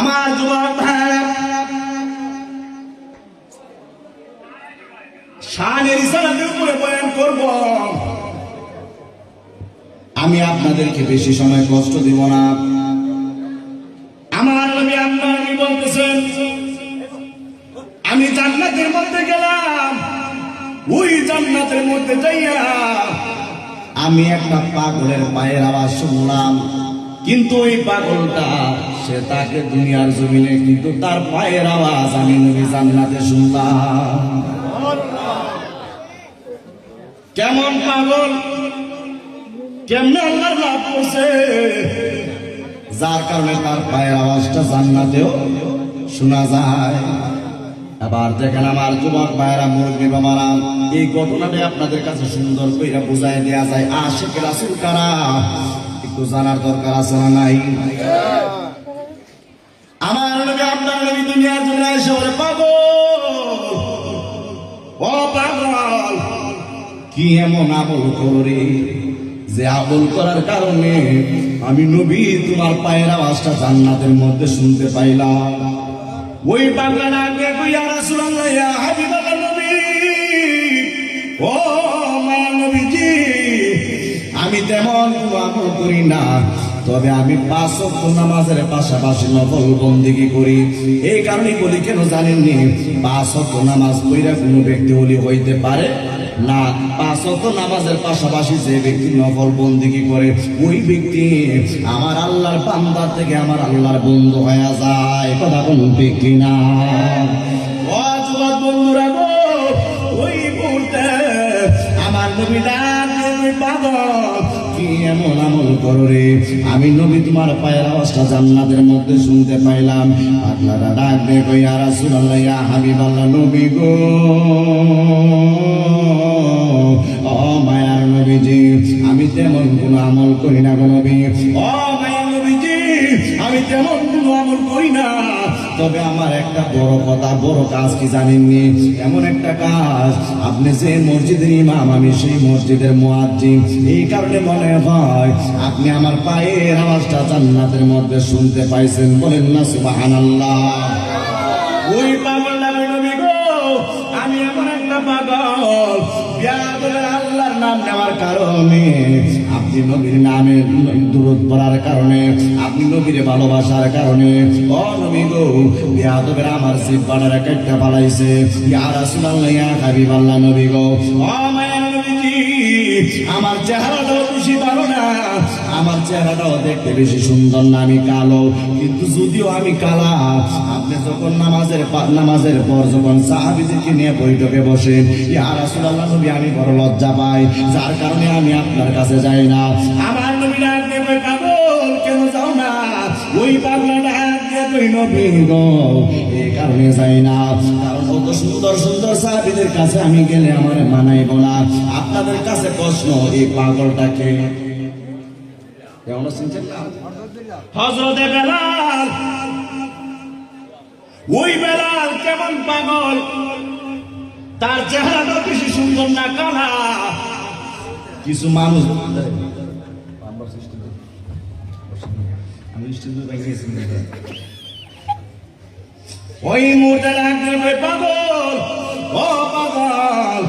আমার যুবক ভাইরা, শানের রিসালাতের উপরে বয়ান করব। আমি আপনাদেরকে বেশি সময় কষ্ট দিব না। আমার নবী আপনার নবী বলতেছেন, আমি জান্নাতের মধ্যে গেলাম, ওই জান্নাতের মধ্যে যাইয়া আমি একটা পাগলের পায়ের আওয়াজ শুনলাম, কিন্তু ওই পাগলটা সে তাকে দুনিয়ার জমিনে, কিন্তু তার পায়ের আওয়াজ আমি নবী জান্নাতে শুনলাম। কেমন পাগল, কেমনে আল্লাহর লাভ করছে, যার কারণে তার পায়ের আওয়াজটা জান্নাতেও শোনা যায়। আবার দেখেন আমার যুবক ভাইরা, মুরব্বী বাবারা, এই ঘটনাটা আপনাদের কাছে সুন্দর করে বুঝাই দেওয়া যায়। আশিক রাসূল কারা একটু জানার দরকার আছে না নাই? আমার নবী আপনার নবী দুনিয়ার জন্য এসে বলে, পাগল ও পাগল, কি এমন আমল করে যে আমল করার কারণে আমি নবী তোমার পায়ের আওয়াজটা জান্নাতের মধ্যে শুনতে পাইলাম। ওই পাগলা ডাক দিয়ে কই, ইয়া রাসূলুল্লাহ, ইয়া হাবিবাল্লাহ নবী, ও মায়া নবীজি, আমি তেমন কোনো আমল করি না, তবে আমি 5 ওয়াক্ত নামাজের পাশাপাশি নফল বন্দেগী করি। এই কারণে বলি, কেন জানেননি? 5 ওয়াক্ত নামাজ পড়া কোনো ব্যক্তি ওলি হইতে পারে না। 5 ওয়াক্ত নামাজের পাশাপাশি যে ব্যক্তি নফল বন্দেগী করে, ওই ব্যক্তি আমার আল্লাহর বান্দা থেকে আমার আল্লাহর বন্ধু হয়ে যায়। কথা কোন ঠিক কিনা? ও যুবক বন্ধুরা গো, ওই মুহূর্তে আমার নবী ডাক দিয়ে, পাগল কি এমন আমল করো রে, আমি নবী তোমার পায়ের আওয়াজটা জান্নাতের মধ্যে শুনতে পাইলাম। পাগলাটা ডাক দিয়ে কই, ইয়া রাসূলুল্লাহ, ইয়া হাবিবাল্লাহ নবী গো, ও মায়ার নবীজি, আমি তেমন কোন আমল করি না গো নবী। ও মায়ার নবীজি, আমি তেমন কোন আমল করি না, তবে আমার একটা বড় কথা, বড় কাজ কি জানেননি? এমন একটা কাজ, আপনি যে মসজিদের ইমাম, আমি সেই মসজিদের মুয়াজ্জিন। এই কারণে মনে হয় আপনি আমার পায়ের আওয়াজটা জান্নাতের মধ্যে শুনতে পাইছেন। বলেন না সুবহানাল্লাহ। ওই পাগলটা নবী গো, আমি এমন একটা পাগল, বিয়াদুলের আল্লাহর নাম নেওয়ার কারণে, আপনি নবীর নামে দুরূদ পড়ার কারণে, আপনি নবীরে ভালোবাসার কারণে, ও নবী গো, বিয়াদুলের আমার জিহ্বাটা কেটে ফেলাইছে। ইয়া রাসূলুল্লাহ, ইয়া হাবিবাল্লাহ নবী গো, ও মায়া নবীজি, আমার চেহারাটাও বেশি ভালো না, আমার চেহারাটাও দেখতে বেশি সুন্দর না, আমি কালো, কিন্তু যদিও আমি কালা, আপনি যখন নামাজের পর যখন সাহাবীদেরকে নিয়ে বৈঠকে বসেন, ইয়া রাসূলুল্লাহ নবী, আমি বড় লজ্জা পাই, যার কারণে আমি আপনার কাছে যাই না। আমার নবী ডাক দিয়ে কই, পাগল কেন যাও না? ওই পাগলা ডাক দিয়ে কই, নবী গো, এই কারণে যাই না, কারণ কত সুন্দর সুন্দর সাহাবীদের কাছে আমি গেলে আমার মানাইব না। আপনাদের কাছে প্রশ্ন, এই পাগলটাকে কেমন শুনছেন না? হযরতে বেলাল। ওই বেলাল কেমন পাগল, তার চেহারাটা বেশি সুন্দর না, কালা। কিছু মানুষ ওই মুহূর্তে লাগবে, পাগল ও পাগল,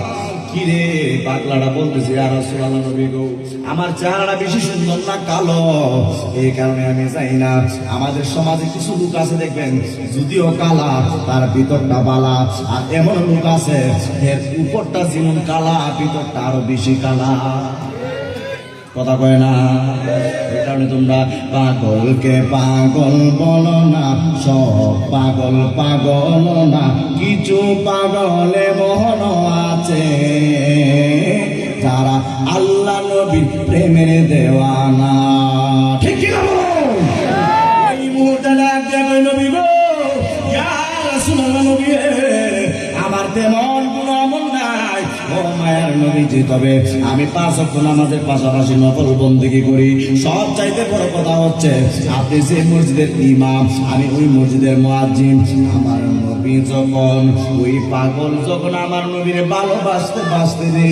কি রে? পাগলাটা বলতেছে, ইয়া রাসূলুল্লাহ নবী গো, আমার চেহারাটা বেশি সুন্দর না, কালো, এই কারণে আমি চাই না। আমাদের সমাজে কিছু লোক আছে দেখবেন, যদিও কালা তার ভিতরটা বালা, আর এমন লোক আছে এর উপরটা যেমন কালা, ভিতরটা আরো বেশি কালা। কথা কয় না? এই কারণে তোমরা পাগলকে পাগল বলো না, সব পাগল পাগল না, কিছু পাগলে মন আছে যারা আল্লাহ নবীর প্রেমের দেওয়ানা। ঠিক কি না? এই মুহূর্তে লাগবে নবী গো, ইয়া রাসূলুল্লাহ নবী, আমার তেমন কোনো আমল নাই, ও মায়ার নবীজি, তবে আমি 5 ওয়াক্ত নামাজের পাশাপাশি নফল বন্দেগী করি। সব চাইতে বড় কথা হচ্ছে, আপনি যে মসজিদের ইমাম, আমি ওই মসজিদের মুয়াজ্জিন। আমার নবী যখন, ওই পাগল যখন আমার নবীরে ভালোবাসতে বাসতে রে,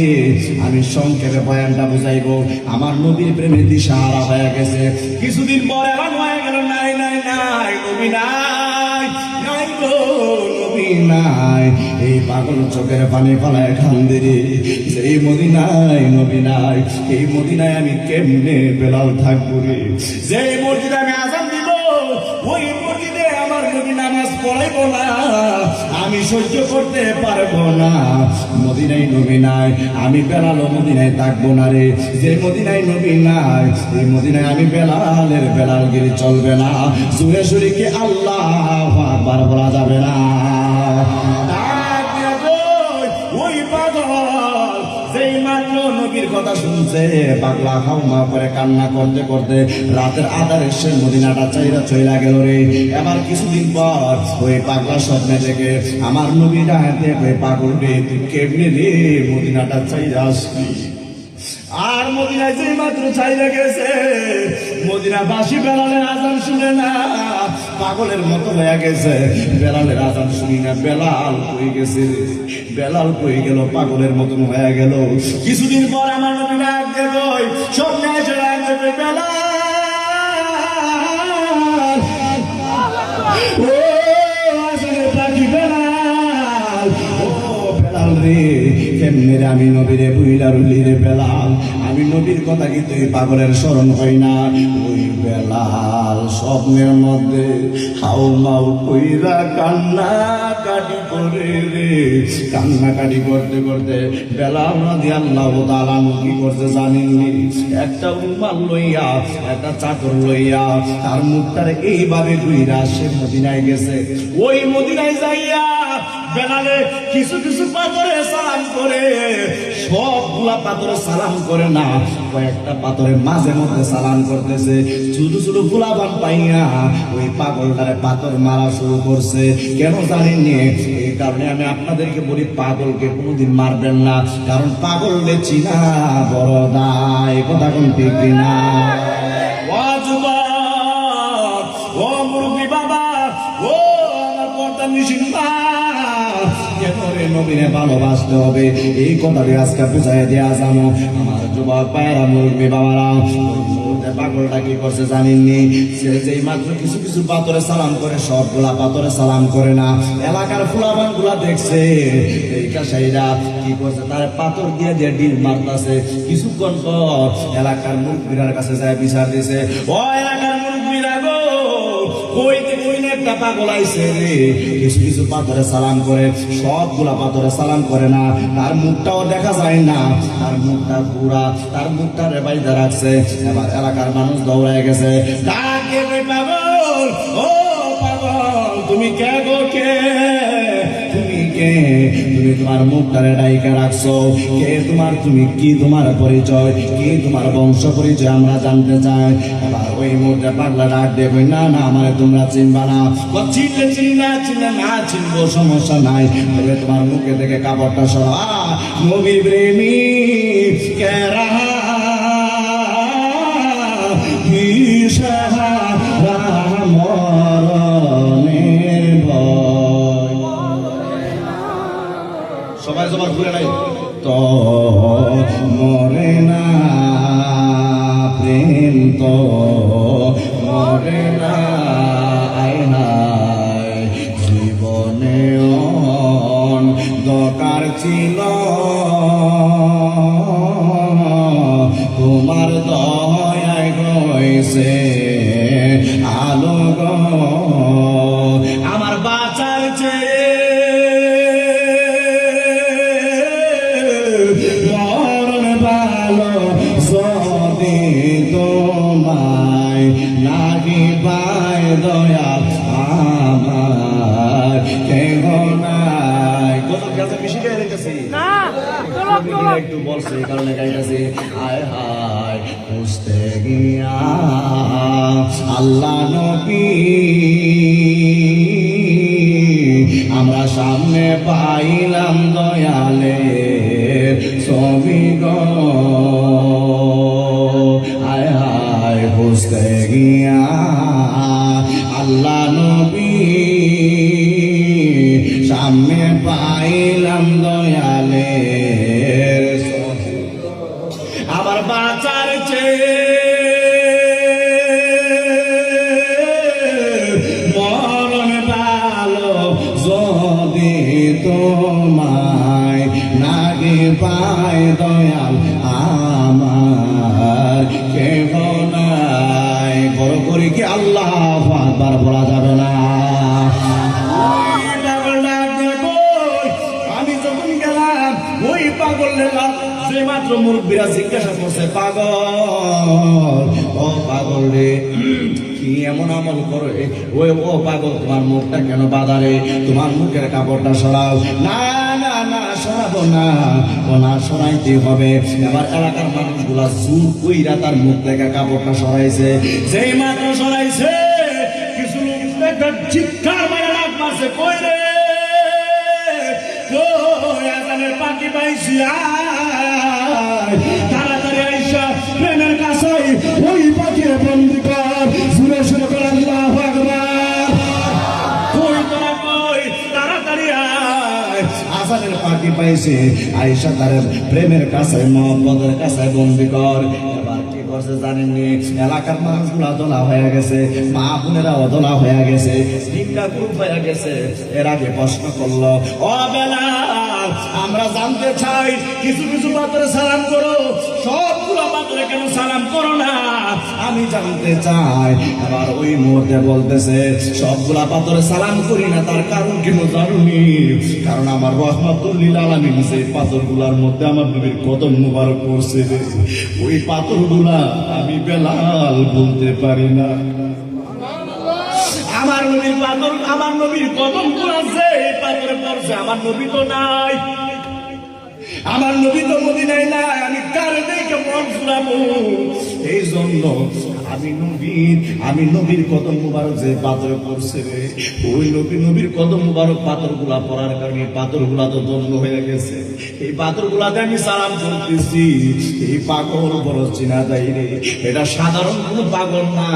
আমি সংক্ষেপে বয়ানটা বুঝাইব, আমার নবীর প্রেমে দিশাহারা হয়ে গেছে। কিছুদিন পরে এমন হয়ে গেল, নাই নাই নাই, নবী নাই, নাই গো নবী নাই। এই পাগল চোখের পানি পালায় কান্দে রে, এই মদিনায় নবী নাই, এই মদিনায় আমি কেমনে বেলাল থাকবো রে। যে মসজিদে আমি আযান দিব, ওই মসজিদে আমার নবী নামাজ পড়াইবো না, আমি সহ্য করতে পারবো না। মদিনায় নবী নাই, আমি বেলাল মদিনায় থাকবো না রে। যে মদিনায় নবী নাই, এই মদিনায় আমি বেলালের বেলালগিরি চলবে না। সুরে সুরিকে আল্লাহু আকবার বলা যাবে না। ওই পাগল যেই মাত্র নবীর কথা শুনছে, পাগলা হাউমা করে কান্না করতে করতে রাতের আধারে সে মদিনাটা চাইরা চইলা গেল রে। এবার কিছুদিন পর ওই পাগলা স্বপ্নে থেকে আমার নবী ডাকতে ওই পাগল রে, তুই কেমনে রে মদিনাটা চাইরা আসবি? আর মদিনায় যেই মাত্র চাইলে গেছে, মদিনাবাসী বেলালের আযান শুনে না, পাগলের মতো হয়ে গেছে। বেলালের আযান শুনি না, বেলাল কই গেছে, বেলাল কই গেল, পাগলের মতন হয়ে গেল। কিছুদিন পর আমার নবী ডাক দেবে, স্বপ্নে এসে ডাক দেবে, বেলাল ও আসলে পাখি বেলাল, ও বেলাল রে কেমনে রে আমি নবীরে বুইলা রুলি রে বেলাল, আমি নবীর কথা কি তুই পাগলের স্মরণ হই না? ওই বেলাল স্বপ্নের মধ্যে হাউ মাউ কইরা কান্না কাটি করে রে, কান্না কাটি করতে করতে বেলাল রাদিয়াল্লাহু তাআলা কি করতে জানেননি? একটা রুমাল লইয়া, একটা চাদর লইয়া তার মুখটারে এইভাবে ঘুইরা সে মদিনায় গেছে। ওই মদিনায় যাইয়া বেলালে কিছু কিছু পাথরে সালাম করে, সবগুলা পাথরে সালাম করে না, কয়েকটা পাথরে মাঝে মধ্যে সালাম করতেছে। ছোট ছোট গোলাবান পাইয়া ওই পাগলটারে পাথর মারা শুরু করছে। কেন জানেননি? এই কারণে আমি আপনাদেরকে বলি, পাগলকে কোনোদিন মারবেন না, কারণ পাগলকে চিনা বড় দায়। কথা কোন ঠিক না? ও যুবক, ও মুরব্বী বাবা, ও আমার পর্দা নিশিন মা, কেন রে নবীরে ভালোবাসতে হবে, এই কথাটি আজকে বুঝাই দেয়া জানো। আমার যুবক ভাইয়েরা, মুরব্বী বাবারা, পাগলটা কি করছে জানেননি? সে যেই মাত্র কিছু কিছু পাথরে সালাম করে, সবগুলা পাথরে সালাম করে না। এলাকার ফুলাবান গুলা দেখছে, এই কাশাইরা কি করছে, তার পাথর দিয়ে দিয়ে ডিল মারতাছে। কিছুক্ষণ পর এলাকার মুরব্বীর কাছে যায় বিচার দিছে, ও এলাকার মুরব্বীরা গো, একটা পাগল আইছে রে, কিছু কিছু পাথরে সালাম করে, সবগুলা পাথরে সালাম করে না, তার মুখটাও দেখা যায় না, তার মুখটা পুরা, তার মুখটা রেবাইদা রাখছে। এবার এলাকার মানুষ দৌড়ায় গেছে, ডাকে পাগল, ও পাগল তুমি কে গো, কে তুমি কে, তুমি তোমার মুখটারে ডাইকা রাখছো কে, তোমার তুমি কি, তোমার পরিচয় কি, তোমার বংশ পরিচয় আমরা জানতে চাই। এবার ওই মুহূর্তে পাগলা ডাক দেবে, না না আমার তোমরা চিনবা না। চিনলে চিনি না, চিনলে না চিনবো সমস্যা নাই, তবে তোমার মুখে থেকে কাপড়টা সরা, নবী প্রেমী কে রাহা মরণের ভয়। সবাই সবার ঘুরে নাই তো মরে না, প্রেম তো মরে না, আয়নায় জীবনে দরকার ছিল তোমার দয়ায় হয়েছে আলো গো, আমার বাঁচার চেয়ে মরণ ভালো, যদি তোমায় নাহি পায় দয়া আমার কেহ নাই। বেশি গায়ে রেখেছি একটু বলছে, এই কারণে গাইতেছি, হায় হায় খুঁজতে গিয়া আল্লাহ নবী আমরা সামনে পাইলাম দয়ালে ছবি গো, হায় হায় খুঁজতে গিয়া আল্লাহ নবী সামনে পাইলাম দয়ালে, আমার বাঁচার চেয়ে নাই দয়াল আমার, কেহ নাই। বড় করে কি আল্লাহু আকবার বলা যাবে না? আমি যখন গেলাম ওই পাগল যে মাত্র মুরব্বীরা জিজ্ঞাসা করছে, পাগল ও পাগল রে কি এমন আমল করে? ওই ও পাগল তোমার মুখটা কেন বাঁধারে? তোমার মুখের কাপড়টা সরাও। না না না সরাবো না, ও না সরাইতে হবে। এবার এলাকার মানুষগুলা জোর কইরা তার মুখ থেকে কাপড়টা সরাইছে। যেই মাত্র সরাইছে কিছু লোক একটা চিৎকার মারা লাগ মারছে, কই রে আজানের পাখি পাইছি, তাড়াতাড়ি আইসা প্রেমের কাছে ওই পাখির বন্দি কর। সুরে সুরে করে আল্লাহু আকবার। কই তোরা কই, তাড়াতাড়ি আয়। আজানের পাখি পাইছে, আইসা তার প্রেমের কাছে মোহাম্মদের কাছে বন্দি কর। এবার কি করছে জানেননি? এলাকার মানুষগুলা দোলা হয়ে গেছে, মা বোনেরাও দোলা হয়ে গেছে, তিনটা গ্রুপ হয়ে গেছে। এর আগে প্রশ্ন করলো, ও বেলাল আমরা জানতে চাই কিছু কিছু পাথরে সালাম করো, সবগুলো পাথরে কেন সালাম করো না? আমি জানতে চাই। আবার ওই মুহূর্তে বলতেছে সবগুলা পাথরে সালাম করি না, তার কারণ কেন জানুনি? কারণ আমার রহমাতুল লিল আলামিন সেই পাথরগুলার মধ্যে আমার নবীর কদম মুবারক পড়ছে, ওই পাথরগুলা আমি বেলাল বলতে পারি না। আমার নবীর পাথর, আমার নবীর কদম পড়ছে, এই পাথরে পড়ছে, আমার নবী তো নাই, আমার নবী তো মদিনায় নাই, আমি কার দেখে মন ফুরাবো? এই জন্য আমি নবীর কদম মুবারক যে পাথরে পড়ছে রে, ওই নবীর কদম মুবারক পাথরগুলা পড়ার কারণে পাথরগুলা তো দগ্ধ হয়ে গেছে। এই পাথরগুলাতে আমি সালাম করতেছি। এই পাগল বড় চিনা যায় রে, এটা সাধারণ কোনো পাগল না।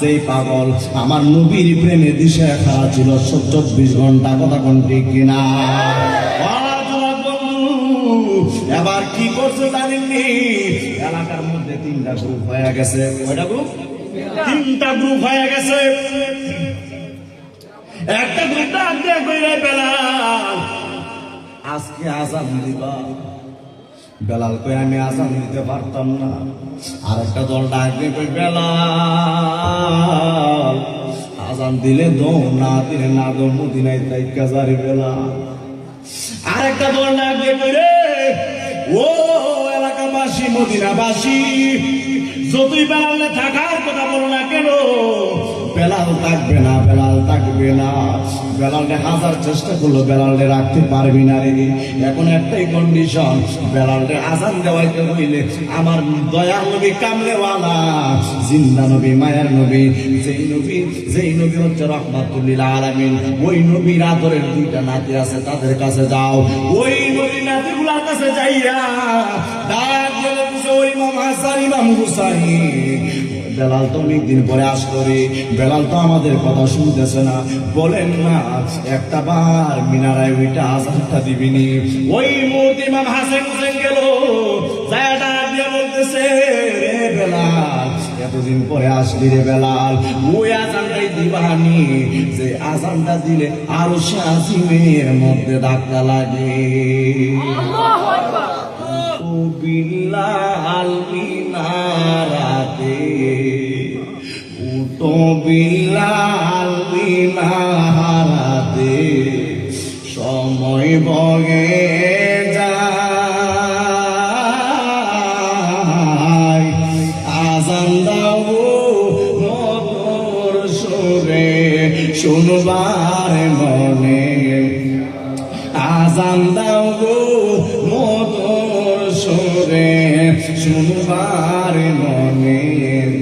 যেই পাগল আমার নবীর প্রেমে দিশে খাওয়া ছিল 24 ঘন্টা, কথা কোন ঠিক কিনা? এবার কি করছে জানেননি? এলাকার মধ্যে তিনটা গ্রুপ হয়ে গেছে। কয়টা গ্রুপ? তিনটা গ্রুপ হয়ে গেছে। একটা গ্রুপ ডাক দিয়ে কইরে, বেলাল আজকে আজান দিবা। বেলাল কই আমি আজান দিতে পারতাম না। আর একটা দল ডাক দিয়ে কই, বেলাল আজান দিলে দো, না দিলে না দো, মদিনায় তাইকা যারে বেলাল। আর একটা দল ডাক দিয়ে কই, রে ও এলাকাবাসী মদিনাবাসী, যতই বেলালে থাকার কথা বলো না কেন, বেলাল থাকবে না, বেলাল থাকবে না। বেলালকে হাজার চেষ্টা করলো, বেলালকে রাখতে পারবি না রে। এখন একটাই কন্ডিশন, বেলালকে আজান দেওয়াইতে হইলে আমার দয়াল নবী কামলেওয়ালা জিন্দা নবী, মায়ের নবী, যেই নবী হচ্ছে রহমাতুল লিল আলামিন, ওই নবীর আদরের দুইটা নাতি আছে, তাদের কাছে যাও। ওই নবী নাতিগুলার কাছে যাইয়া ডাক দিয়ে বলছে, ওই ইমাম হাসান, ইমাম হুসাইন, বেলাল তো অনেকদিন পরে আসলো রে, বেলাল তো আমাদের কথা শুনতেছে না, বলেন না একটা বার মিনারায় ওইটা আজানটা দিবিনি। ওই মুহূর্তে ইমাম হাসান হুসেন গেল, ডাক দিয়ে বলতেছে, রে বেলাল এতদিন পরে আসলি রে বেলাল, ওই আজানটাই দিবানি, যে আজানটা দিলে আরো শাসিমের মধ্যে ধাক্কা লাগে। বিলাল মিনারাতে, উটো বিলাল মিনারাতে, সময় বগে যায়, আজান দাও মধুর সুরে শুনবার মনে, আজান দাও গো মধুর সুরে শুনবার মনে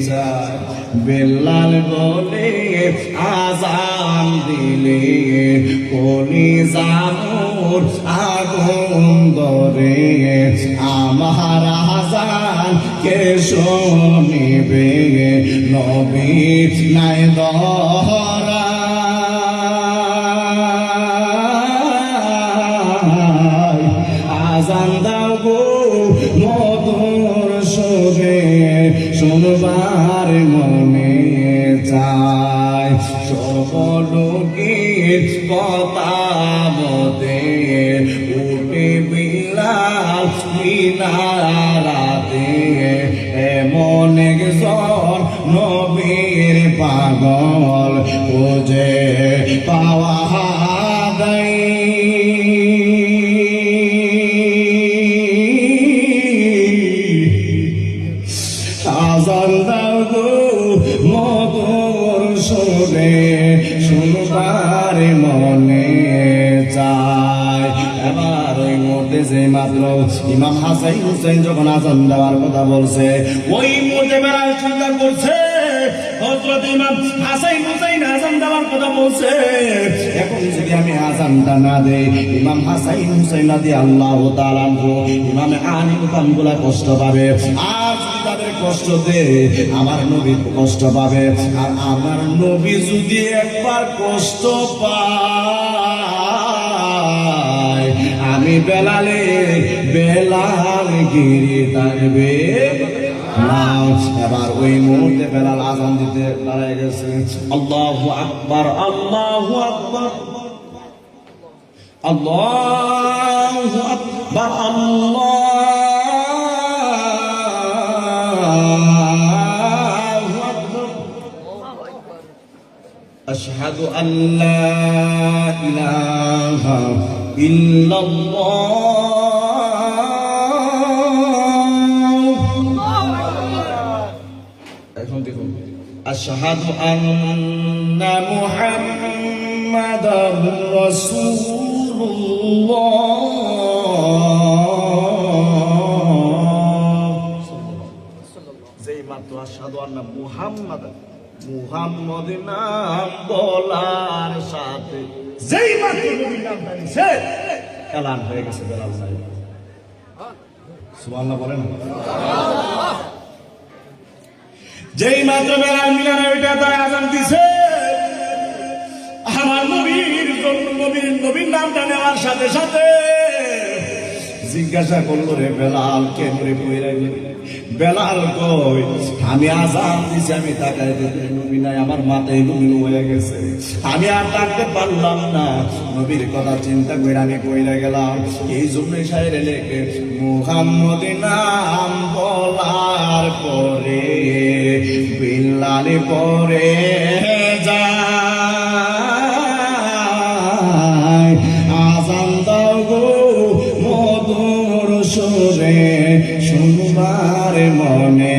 যায়। বেলাল বলে আজান দিলে কলিজার আগুন ধরে, আমার আজান কে শুনিবে, নবী নাই ধরা। আজান দাও গো মধুর সুরে শুনবার মনে চায়, সকলোকের কথা মতে উঠে বিলাল রাতে এমন একজন নবীর পাগল খুঁজে পাওয়া যায়। আজান দাও গো মধুর সুরে শুনবার মনে চায়। এবার ওই মুহূর্তে যে মাত্র ইমাম হাসান হুসেন যখন আজান দেওয়ার কথা বলছে, ওই মুহূর্তে বেলাল চিন্তা করছে হযরত ইমাম হাসান হুসেন আজান দেওয়ার কথা বলছে, এখন যদি আমি আজানটা না দেই ইমাম হাসান হুসেন রাদিয়াল্লাহু তাআলা আনহু ইমামে আলী মুকামগুলা কষ্ট পাবে। আর যদি তাদের কষ্ট দে আমার নবী কষ্ট পাবে। আর আমার নবী যদি একবার কষ্ট পায় আমি বেলাল গিরি থাকবে না। এবার ওই মুহূর্তে বেলাল আজান দিতে দাঁড়ায় গেছে। আল্লাহু আকবার, আল্লাহু আকবার, আল্লাহু আকবার, আল্লাহু আকবার। আশহাদু আল্লা ইলাহা ইল্লাল্লাহ। আশহাদু আন্না মুহাম্মাদার রাসূলুল্লাহ। যেই মাত্র আশহাদু আন্না মুহাম্মদ নাম বলার সাথে যেই মাত্র নবীর নাম নিছে এলান হয়ে গেছে বেলাল সাহেব। সুবহানাল্লাহ বলেন। যেই মাত্র বেলাল মিলানে ওইটা তাই আজান দিছে, আমার নবীর জন্য নবীর নামটা নেওয়ার সাথে সাথে জিজ্ঞাসা করলো, রে বেলাল কেন রে কইরা গেলি? বেলাল কই আমি আজান দিছি, আমি তাকাই দেখি নবী নাই, আমার মাথায় লুমিল হয়ে গেছে, আমি আর ডাকতে পারলাম না। নবীর কথা চিন্তা করে আমি কইরা গেলাম। এই জন্যই শায়েরে লেখে মুহাম্মদ নাম বলার পরে বেলাল পরে যায় আজান দাও গো মধুর সুরে শুনবার মনে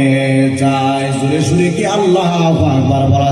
যায়। সুরে সুরে কি আল্লাহু আকবার বলা